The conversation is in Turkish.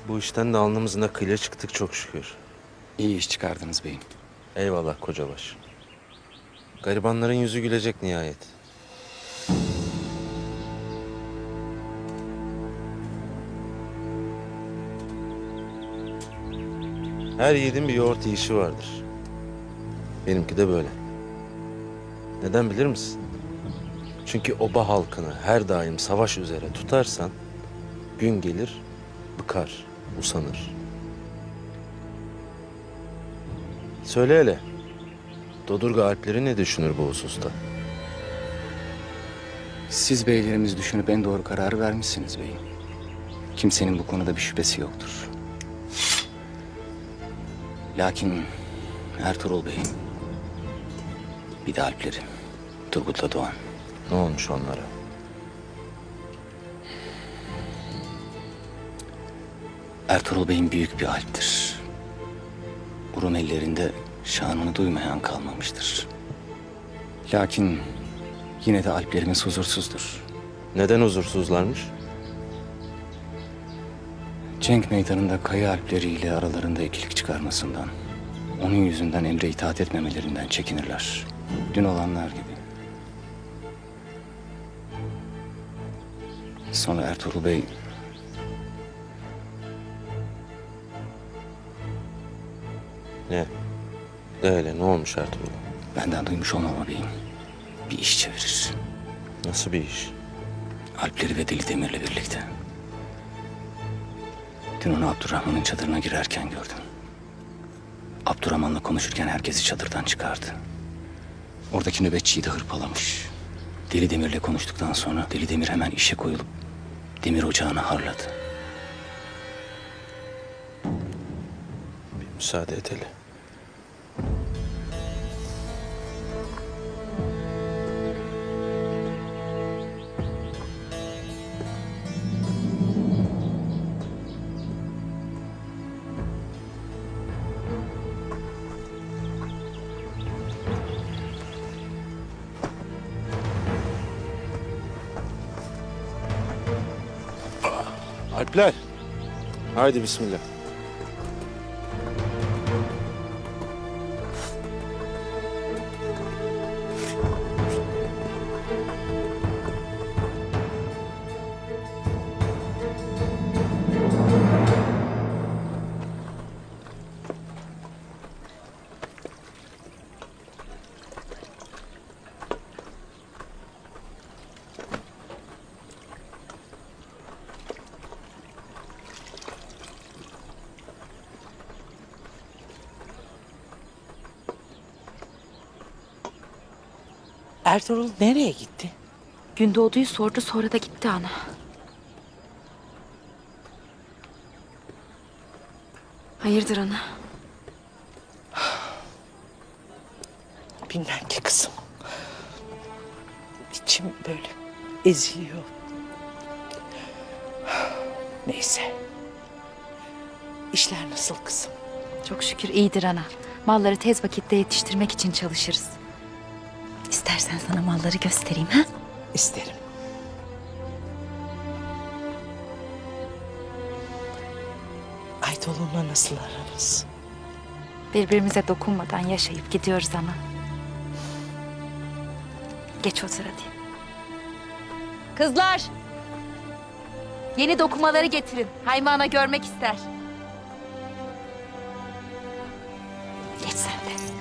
Bu işten de alnımızın akıyla çıktık çok şükür. İyi iş çıkardınız beyim. Eyvallah kocabaş. Garibanların yüzü gülecek nihayet. Her yiğidin bir yoğurt yiyişi vardır. Benimki de böyle. Neden bilir misin? Çünkü oba halkını her daim savaş üzere tutarsan gün gelir bıkar, usanır. Söyle hele. Dodurga Alpleri ne düşünür bu hususta? Siz beylerimiz düşünüp en doğru kararı vermişsiniz beyim. Kimsenin bu konuda bir şüphesi yoktur. Lakin Ertuğrul Bey, bir de Alpleri, Turgut'la Doğan. Ne olmuş onlara? Ertuğrul Bey'in büyük bir alptir. Rum ellerinde şanını duymayan kalmamıştır. Lakin yine de Alplerimiz huzursuzdur. Neden huzursuzlarmış? Cenk meydanında Kaya Alpleri ile aralarında ikilik çıkarmasından, onun yüzünden emre itaat etmemelerinden çekinirler. Dün olanlar gibi. Sonra Ertuğrul Bey Ne? De öyle ne olmuş Ertuğrul? benden duymuş olmama beyim bir iş çevirir. Nasıl bir iş? Alpleri ve Deli Demir'le birlikte. Dün onu Abdurrahman'ın çadırına girerken gördüm. Abdurrahman'la konuşurken herkesi çadırdan çıkardı. Oradaki nöbetçiyi de hırpalamış. Deli Demir'le konuştuktan sonra Deli Demir hemen işe koyulup demir ocağını harladı. Bir müsaade et hele. Alpler. Haydi bismillah. Ertuğrul nereye gitti? Gündoğdu'yu sordu, sonra da gitti ana. Hayırdır ana? Bilmem ki kızım. İçim böyle eziliyor. Neyse. İşler nasıl kızım? Çok şükür iyidir ana. Malları tez vakitte yetiştirmek için çalışırız. İstersen sana malları göstereyim ha? İsterim. Aydoğlu'nla nasıl ararız? Birbirimize dokunmadan yaşayıp gidiyoruz ana. Geç otur hadi. Kızlar! Yeni dokumaları getirin. Haymi ana görmek ister. Geç sen de.